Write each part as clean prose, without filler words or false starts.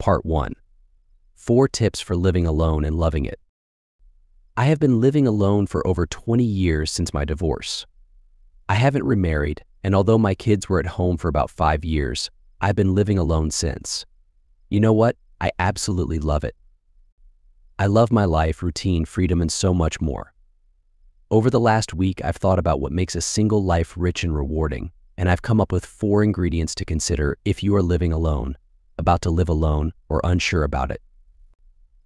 Part 1. 4 Tips for Living Alone and Loving It. I have been living alone for over 20 years since my divorce. I haven't remarried, and although my kids were at home for about 5 years, I've been living alone since. You know what? I absolutely love it. I love my life, routine, freedom, and so much more. Over the last week, I've thought about what makes a single life rich and rewarding, and I've come up with 4 ingredients to consider if you are living alone, about to live alone, or unsure about it.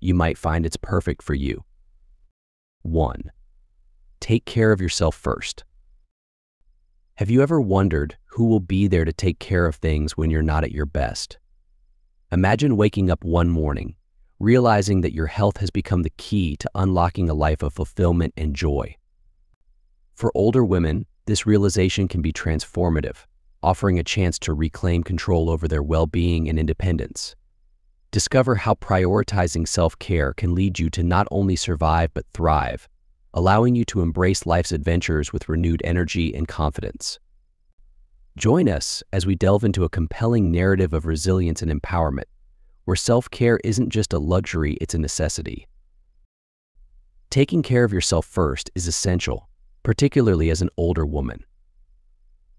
You might find it's perfect for you. 1. Take care of yourself first. Have you ever wondered who will be there to take care of things when you're not at your best? Imagine waking up one morning, realizing that your health has become the key to unlocking a life of fulfillment and joy. For older women, this realization can be transformative, offering a chance to reclaim control over their well-being and independence. Discover how prioritizing self-care can lead you to not only survive but thrive, allowing you to embrace life's adventures with renewed energy and confidence. Join us as we delve into a compelling narrative of resilience and empowerment, where self-care isn't just a luxury, it's a necessity. Taking care of yourself first is essential, particularly as an older woman.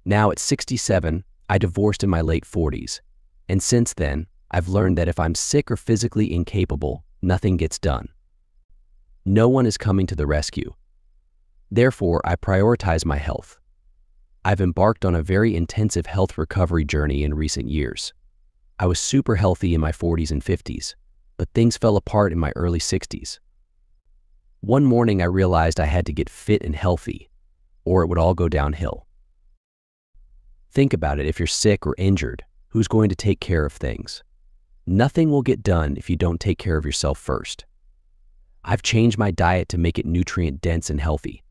Now at 67, I divorced in my late 40s, and since then, I've learned that if I'm sick or physically incapable, nothing gets done. No one is coming to the rescue. Therefore, I prioritize my health. I've embarked on a very intensive health recovery journey in recent years. I was super healthy in my 40s and 50s, but things fell apart in my early 60s. One morning I realized I had to get fit and healthy, or it would all go downhill. Think about it. If you're sick or injured, who's going to take care of things? Nothing will get done if you don't take care of yourself first. I've changed my diet to make it nutrient-dense and healthy.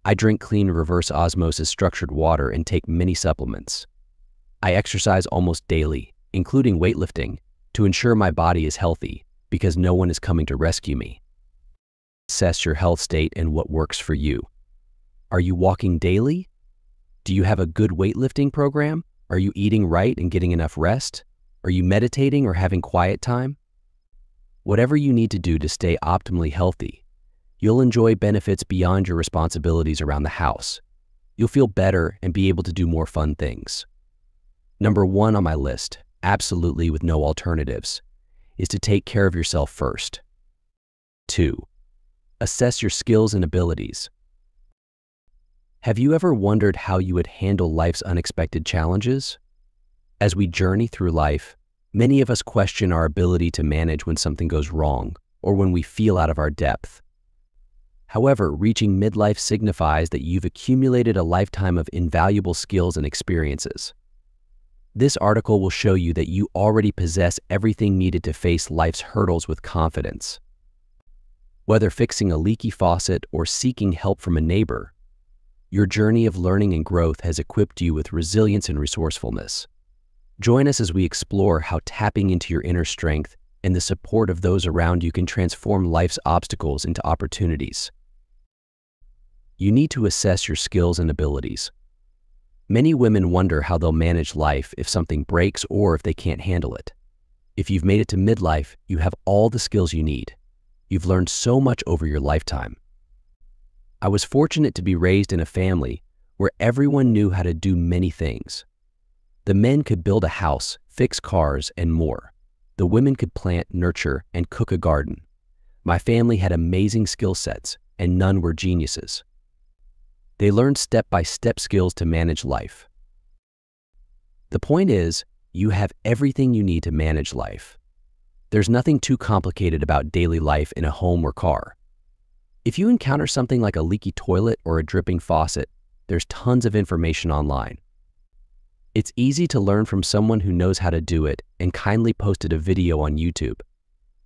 I drink clean reverse osmosis structured water and take many supplements. I exercise almost daily, including weightlifting, to ensure my body is healthy because no one is coming to rescue me. Assess your health state and what works for you. Are you walking daily? Do you have a good weightlifting program? Are you eating right and getting enough rest? Are you meditating or having quiet time? Whatever you need to do to stay optimally healthy, you'll enjoy benefits beyond your responsibilities around the house. You'll feel better and be able to do more fun things. Number 1 on my list, absolutely with no alternatives, is to take care of yourself first. 2. Assess your skills and abilities. Have you ever wondered how you would handle life's unexpected challenges? As we journey through life, many of us question our ability to manage when something goes wrong or when we feel out of our depth. However, reaching midlife signifies that you've accumulated a lifetime of invaluable skills and experiences. This article will show you that you already possess everything needed to face life's hurdles with confidence. Whether fixing a leaky faucet or seeking help from a neighbor, your journey of learning and growth has equipped you with resilience and resourcefulness. Join us as we explore how tapping into your inner strength and the support of those around you can transform life's obstacles into opportunities. You need to assess your skills and abilities. Many women wonder how they'll manage life if something breaks or if they can't handle it. If you've made it to midlife, you have all the skills you need. You've learned so much over your lifetime. I was fortunate to be raised in a family where everyone knew how to do many things. The men could build a house, fix cars, and more. The women could plant, nurture, and cook a garden. My family had amazing skill sets, and none were geniuses. They learned step-by-step skills to manage life. The point is, you have everything you need to manage life. There's nothing too complicated about daily life in a home or car. If you encounter something like a leaky toilet or a dripping faucet, there's tons of information online. It's easy to learn from someone who knows how to do it and kindly posted a video on YouTube.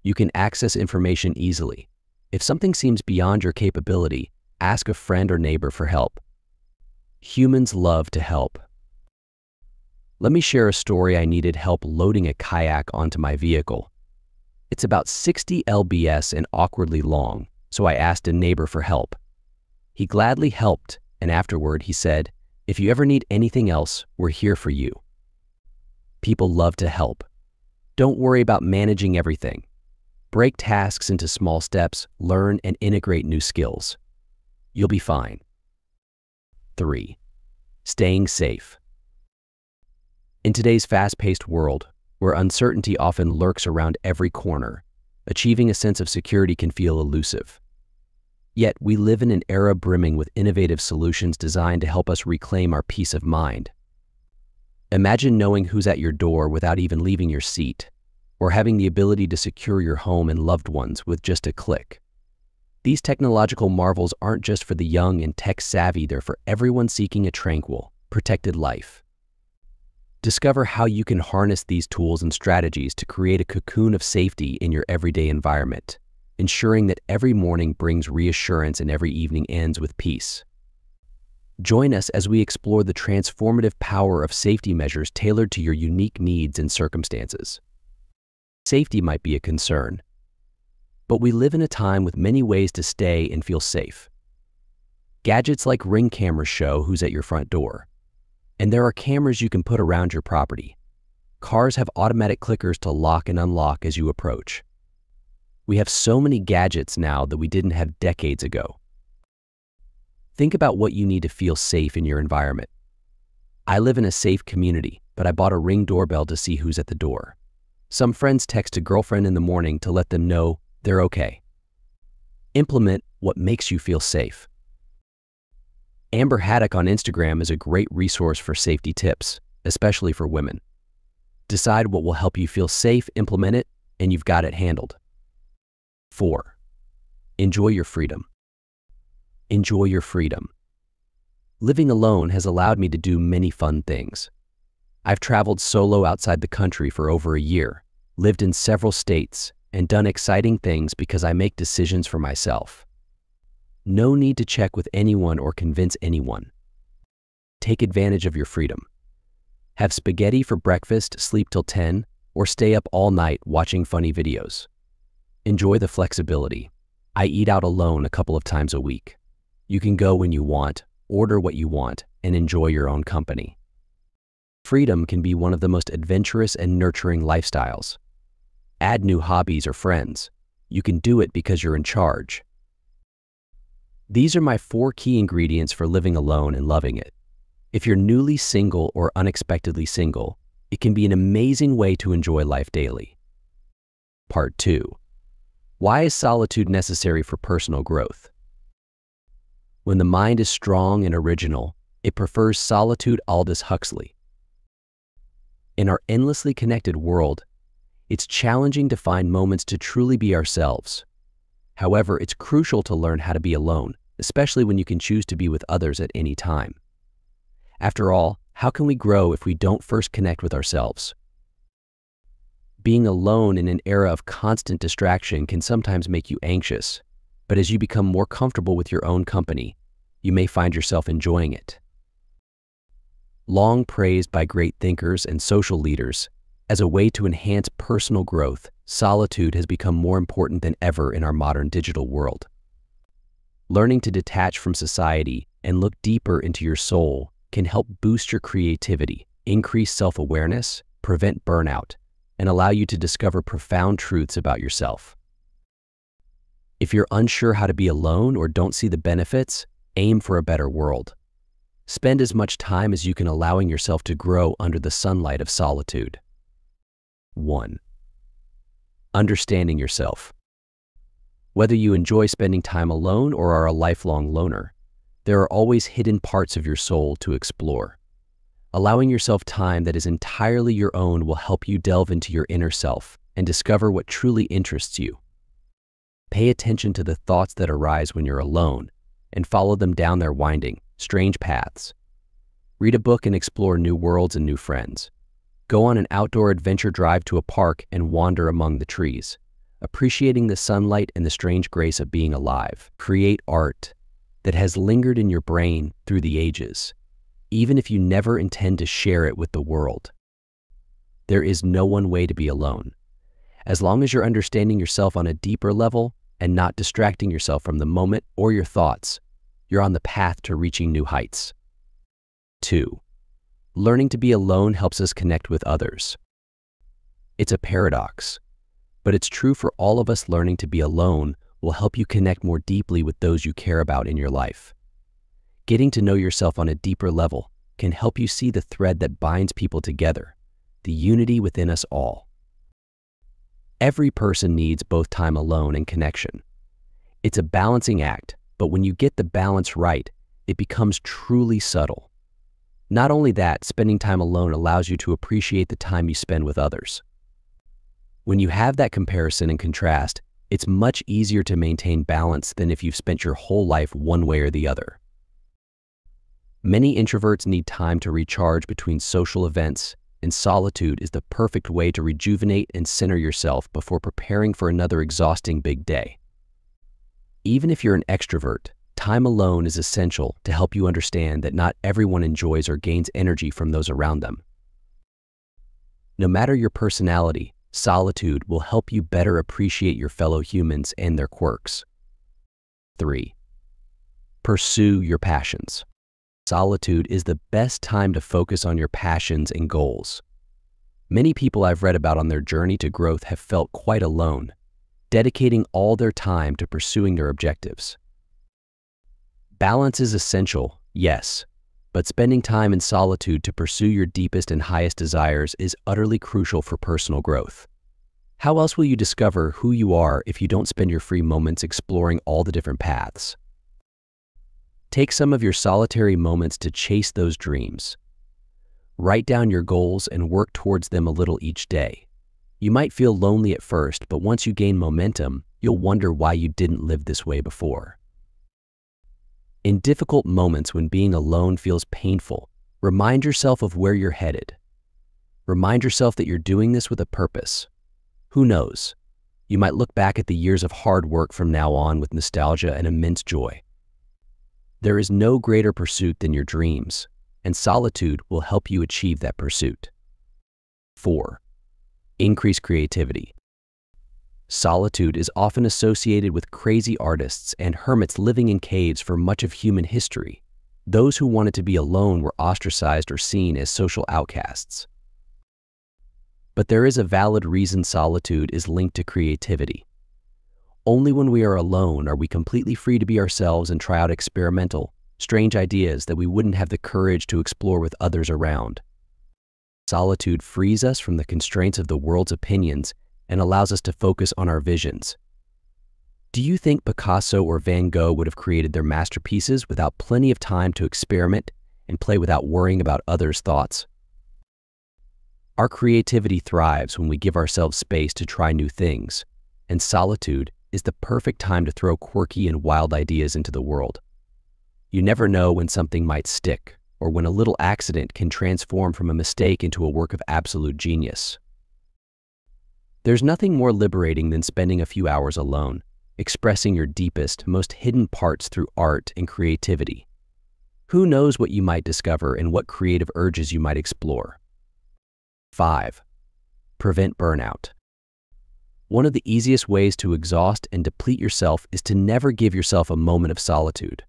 You can access information easily. If something seems beyond your capability, ask a friend or neighbor for help. Humans love to help. Let me share a story. I needed help loading a kayak onto my vehicle. It's about 60 lbs and awkwardly long, so I asked a neighbor for help. He gladly helped, and afterward he said, "If you ever need anything else, we're here for you." People love to help. Don't worry about managing everything. Break tasks into small steps, learn and integrate new skills. You'll be fine. 3. Staying safe. In today's fast-paced world, where uncertainty often lurks around every corner, achieving a sense of security can feel elusive. Yet, we live in an era brimming with innovative solutions designed to help us reclaim our peace of mind. Imagine knowing who's at your door without even leaving your seat, or having the ability to secure your home and loved ones with just a click. These technological marvels aren't just for the young and tech-savvy, they're for everyone seeking a tranquil, protected life. Discover how you can harness these tools and strategies to create a cocoon of safety in your everyday environment, ensuring that every morning brings reassurance and every evening ends with peace. Join us as we explore the transformative power of safety measures tailored to your unique needs and circumstances. Safety might be a concern, but we live in a time with many ways to stay and feel safe. Gadgets like Ring cameras show who's at your front door, and there are cameras you can put around your property. Cars have automatic clickers to lock and unlock as you approach. We have so many gadgets now that we didn't have decades ago. Think about what you need to feel safe in your environment. I live in a safe community, but I bought a Ring doorbell to see who's at the door. Some friends text a girlfriend in the morning to let them know they're okay. Implement what makes you feel safe. Amber Haddock on Instagram is a great resource for safety tips, especially for women. Decide what will help you feel safe, implement it, and you've got it handled. 4. Enjoy your freedom. Enjoy your freedom. Living alone has allowed me to do many fun things. I've traveled solo outside the country for over a year, lived in several states, and done exciting things because I make decisions for myself. No need to check with anyone or convince anyone. Take advantage of your freedom. Have spaghetti for breakfast, sleep till 10, or stay up all night watching funny videos. Enjoy the flexibility. I eat out alone a couple of times a week. You can go when you want, order what you want, and enjoy your own company. Freedom can be one of the most adventurous and nurturing lifestyles. Add new hobbies or friends. You can do it because you're in charge. These are my 4 key ingredients for living alone and loving it. If you're newly single or unexpectedly single, it can be an amazing way to enjoy life daily. Part 2. Why is solitude necessary for personal growth? When the mind is strong and original, it prefers solitude. Aldous Huxley. In our endlessly connected world, it's challenging to find moments to truly be ourselves. However, it's crucial to learn how to be alone, especially when you can choose to be with others at any time. After all, how can we grow if we don't first connect with ourselves? Being alone in an era of constant distraction can sometimes make you anxious, but as you become more comfortable with your own company, you may find yourself enjoying it. Long praised by great thinkers and social leaders, as a way to enhance personal growth, solitude has become more important than ever in our modern digital world. Learning to detach from society and look deeper into your soul can help boost your creativity, increase self-awareness, prevent burnout, and allow you to discover profound truths about yourself. If you're unsure how to be alone or don't see the benefits, aim for a better world. Spend as much time as you can allowing yourself to grow under the sunlight of solitude. 1. Understanding yourself. Whether you enjoy spending time alone or are a lifelong loner, there are always hidden parts of your soul to explore. Allowing yourself time that is entirely your own will help you delve into your inner self and discover what truly interests you. Pay attention to the thoughts that arise when you're alone and follow them down their winding, strange paths. Read a book and explore new worlds and new friends. Go on an outdoor adventure drive to a park and wander among the trees, appreciating the sunlight and the strange grace of being alive. Create art that has lingered in your brain through the ages, even if you never intend to share it with the world. There is no one way to be alone. As long as you're understanding yourself on a deeper level and not distracting yourself from the moment or your thoughts, you're on the path to reaching new heights. 2. Learning to be alone helps us connect with others. It's a paradox, but it's true for all of us. Learning to be alone will help you connect more deeply with those you care about in your life. Getting to know yourself on a deeper level can help you see the thread that binds people together, the unity within us all. Every person needs both time alone and connection. It's a balancing act, but when you get the balance right, it becomes truly subtle. Not only that, spending time alone allows you to appreciate the time you spend with others. When you have that comparison and contrast, it's much easier to maintain balance than if you've spent your whole life one way or the other. Many introverts need time to recharge between social events, and solitude is the perfect way to rejuvenate and center yourself before preparing for another exhausting big day. Even if you're an extrovert, time alone is essential to help you understand that not everyone enjoys or gains energy from those around them. No matter your personality, solitude will help you better appreciate your fellow humans and their quirks. 3. Pursue your passions. Solitude is the best time to focus on your passions and goals. Many people I've read about on their journey to growth have felt quite alone, dedicating all their time to pursuing their objectives. Balance is essential, yes, but spending time in solitude to pursue your deepest and highest desires is utterly crucial for personal growth. How else will you discover who you are if you don't spend your free moments exploring all the different paths? Take some of your solitary moments to chase those dreams. Write down your goals and work towards them a little each day. You might feel lonely at first, but once you gain momentum, you'll wonder why you didn't live this way before. In difficult moments when being alone feels painful, remind yourself of where you're headed. Remind yourself that you're doing this with a purpose. Who knows? You might look back at the years of hard work from now on with nostalgia and immense joy. There is no greater pursuit than your dreams, and solitude will help you achieve that pursuit. 4. Increase creativity. Solitude is often associated with crazy artists and hermits living in caves for much of human history. Those who wanted to be alone were ostracized or seen as social outcasts. But there is a valid reason solitude is linked to creativity. Only when we are alone are we completely free to be ourselves and try out experimental, strange ideas that we wouldn't have the courage to explore with others around. Solitude frees us from the constraints of the world's opinions and allows us to focus on our visions. Do you think Picasso or Van Gogh would have created their masterpieces without plenty of time to experiment and play without worrying about others' thoughts? Our creativity thrives when we give ourselves space to try new things, and solitude is the perfect time to throw quirky and wild ideas into the world. You never know when something might stick, or when a little accident can transform from a mistake into a work of absolute genius. There's nothing more liberating than spending a few hours alone, expressing your deepest, most hidden parts through art and creativity. Who knows what you might discover and what creative urges you might explore. 5. Prevent burnout. One of the easiest ways to exhaust and deplete yourself is to never give yourself a moment of solitude.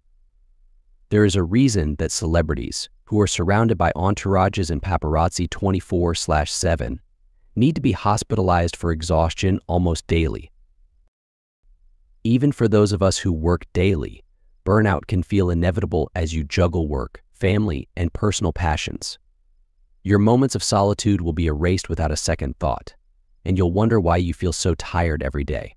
There is a reason that celebrities, who are surrounded by entourages and paparazzi 24/7, need to be hospitalized for exhaustion almost daily. Even for those of us who work daily, burnout can feel inevitable as you juggle work, family, and personal passions. Your moments of solitude will be erased without a second thought, and you'll wonder why you feel so tired every day.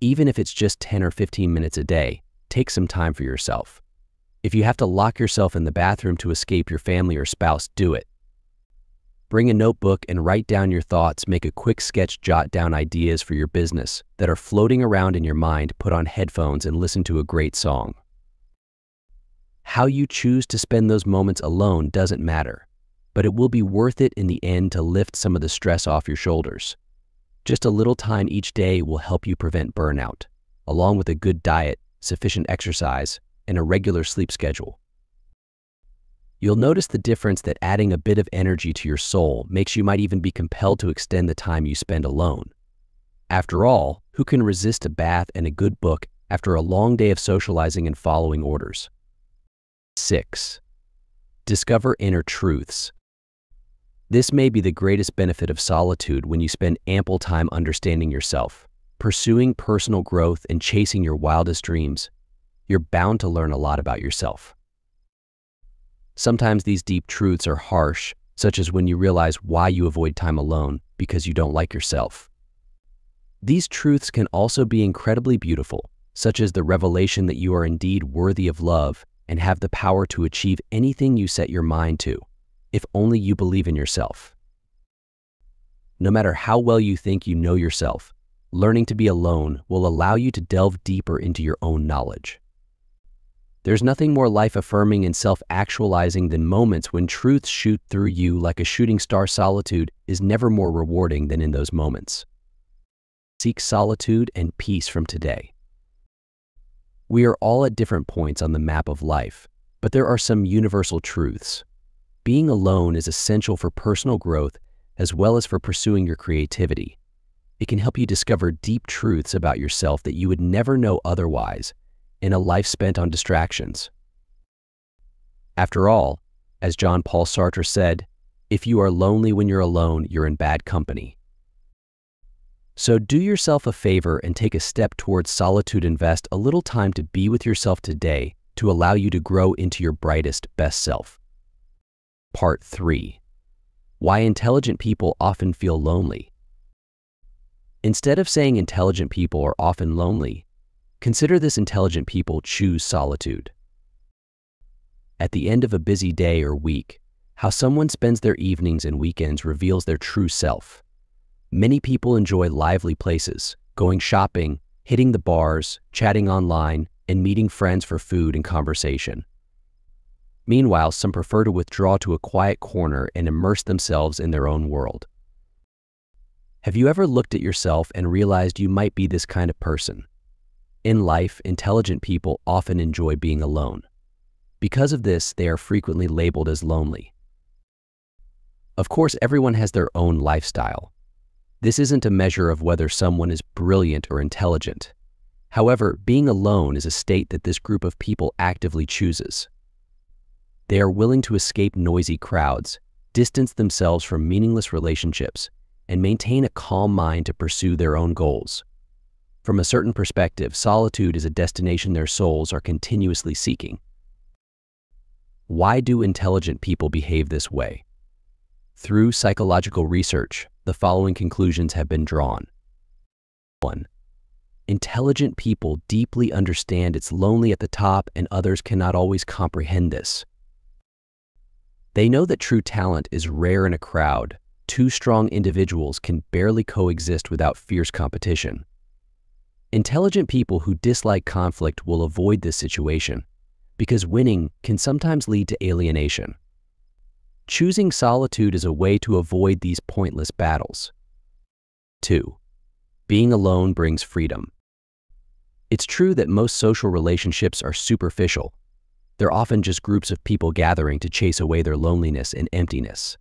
Even if it's just 10 or 15 minutes a day, take some time for yourself. If you have to lock yourself in the bathroom to escape your family or spouse, do it. Bring a notebook and write down your thoughts. Make a quick sketch, jot down ideas for your business that are floating around in your mind. Put on headphones and listen to a great song. How you choose to spend those moments alone doesn't matter, but it will be worth it in the end to lift some of the stress off your shoulders. Just a little time each day will help you prevent burnout, along with a good diet, sufficient exercise, and a regular sleep schedule. You'll notice the difference that adding a bit of energy to your soul makes you might even be compelled to extend the time you spend alone. After all, who can resist a bath and a good book after a long day of socializing and following orders? 6. Discover inner truths. This may be the greatest benefit of solitude when you spend ample time understanding yourself, pursuing personal growth and chasing your wildest dreams. You're bound to learn a lot about yourself. Sometimes these deep truths are harsh, such as when you realize why you avoid time alone because you don't like yourself. These truths can also be incredibly beautiful, such as the revelation that you are indeed worthy of love and have the power to achieve anything you set your mind to, if only you believe in yourself. No matter how well you think you know yourself, learning to be alone will allow you to delve deeper into your own knowledge. There's nothing more life-affirming and self-actualizing than moments when truths shoot through you like a shooting star. Solitude is never more rewarding than in those moments. Seek solitude and peace from today. We are all at different points on the map of life, but there are some universal truths. Being alone is essential for personal growth as well as for pursuing your creativity. It can help you discover deep truths about yourself that you would never know otherwise in a life spent on distractions. After all, as Jean-Paul Sartre said, if you are lonely when you're alone, you're in bad company. So do yourself a favor and take a step towards solitude. Invest a little time to be with yourself today to allow you to grow into your brightest, best self. Part 3. Why intelligent people often feel lonely. Instead of saying intelligent people are often lonely, consider this: intelligent people choose solitude. At the end of a busy day or week, how someone spends their evenings and weekends reveals their true self. Many people enjoy lively places, going shopping, hitting the bars, chatting online, and meeting friends for food and conversation. Meanwhile, some prefer to withdraw to a quiet corner and immerse themselves in their own world. Have you ever looked at yourself and realized you might be this kind of person? In life, intelligent people often enjoy being alone. Because of this, they are frequently labeled as lonely. Of course, everyone has their own lifestyle. This isn't a measure of whether someone is brilliant or intelligent. However, being alone is a state that this group of people actively chooses. They are willing to escape noisy crowds, distance themselves from meaningless relationships, and maintain a calm mind to pursue their own goals. From a certain perspective, solitude is a destination their souls are continuously seeking. Why do intelligent people behave this way? Through psychological research, the following conclusions have been drawn. 1. Intelligent people deeply understand it's lonely at the top and others cannot always comprehend this. They know that true talent is rare in a crowd. Two strong individuals can barely coexist without fierce competition. Intelligent people who dislike conflict will avoid this situation because winning can sometimes lead to alienation. Choosing solitude is a way to avoid these pointless battles. 2. Being alone brings freedom. It's true that most social relationships are superficial. They're often just groups of people gathering to chase away their loneliness and emptiness.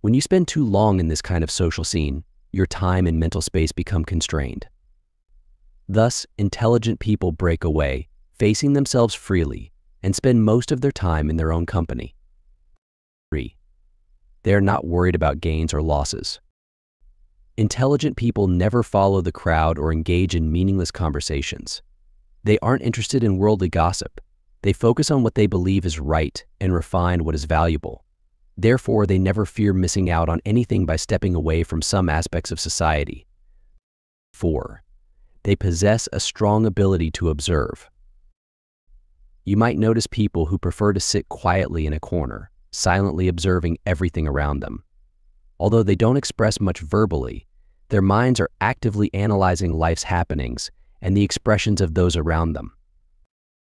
When you spend too long in this kind of social scene, your time and mental space become constrained. Thus, intelligent people break away, facing themselves freely, and spend most of their time in their own company. 3. They are not worried about gains or losses. Intelligent people never follow the crowd or engage in meaningless conversations. They aren't interested in worldly gossip. They focus on what they believe is right and refine what is valuable. Therefore, they never fear missing out on anything by stepping away from some aspects of society. 4. They possess a strong ability to observe. You might notice people who prefer to sit quietly in a corner, silently observing everything around them. Although they don't express much verbally, their minds are actively analyzing life's happenings and the expressions of those around them.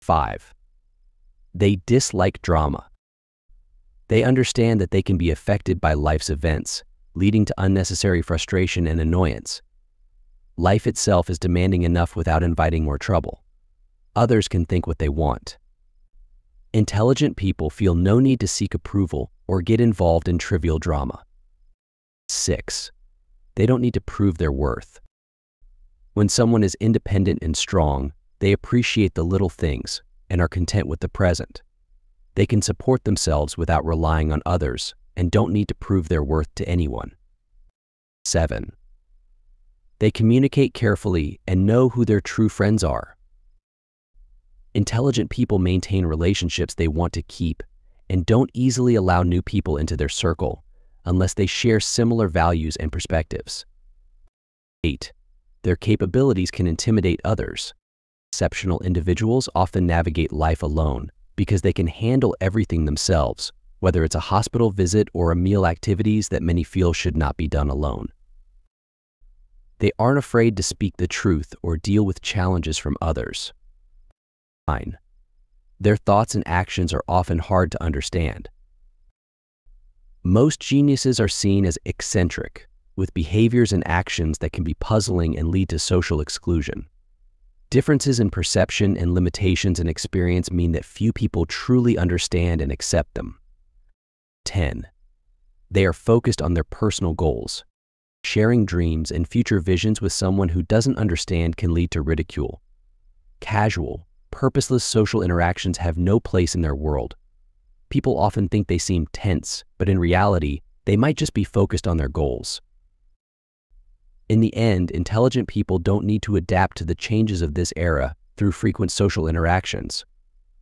5. They dislike drama. They understand that they can be affected by life's events, leading to unnecessary frustration and annoyance. Life itself is demanding enough without inviting more trouble. Others can think what they want. Intelligent people feel no need to seek approval or get involved in trivial drama. 6. They don't need to prove their worth. When someone is independent and strong, they appreciate the little things and are content with the present. They can support themselves without relying on others and don't need to prove their worth to anyone. 7. They communicate carefully and know who their true friends are. Intelligent people maintain relationships they want to keep and don't easily allow new people into their circle unless they share similar values and perspectives. 8. Their capabilities can intimidate others. Exceptional individuals often navigate life alone because they can handle everything themselves, whether it's a hospital visit or a meal activities that many feel should not be done alone. They aren't afraid to speak the truth or deal with challenges from others. 9. Their thoughts and actions are often hard to understand. Most geniuses are seen as eccentric, with behaviors and actions that can be puzzling and lead to social exclusion. Differences in perception and limitations in experience mean that few people truly understand and accept them. 10. They are focused on their personal goals. Sharing dreams and future visions with someone who doesn't understand can lead to ridicule. Casual, purposeless social interactions have no place in their world. People often think they seem tense, but in reality, they might just be focused on their goals. In the end, intelligent people don't need to adapt to the changes of this era through frequent social interactions.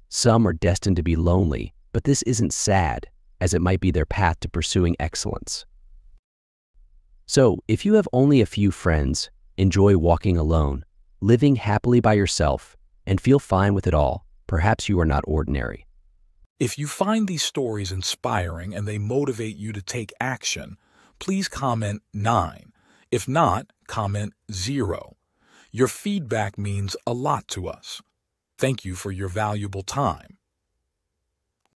Some are destined to be lonely, but this isn't sad, as it might be their path to pursuing excellence. So, if you have only a few friends, enjoy walking alone, living happily by yourself, and feel fine with it all, perhaps you are not ordinary. If you find these stories inspiring and they motivate you to take action, please comment 9. If not, comment 0. Your feedback means a lot to us. Thank you for your valuable time.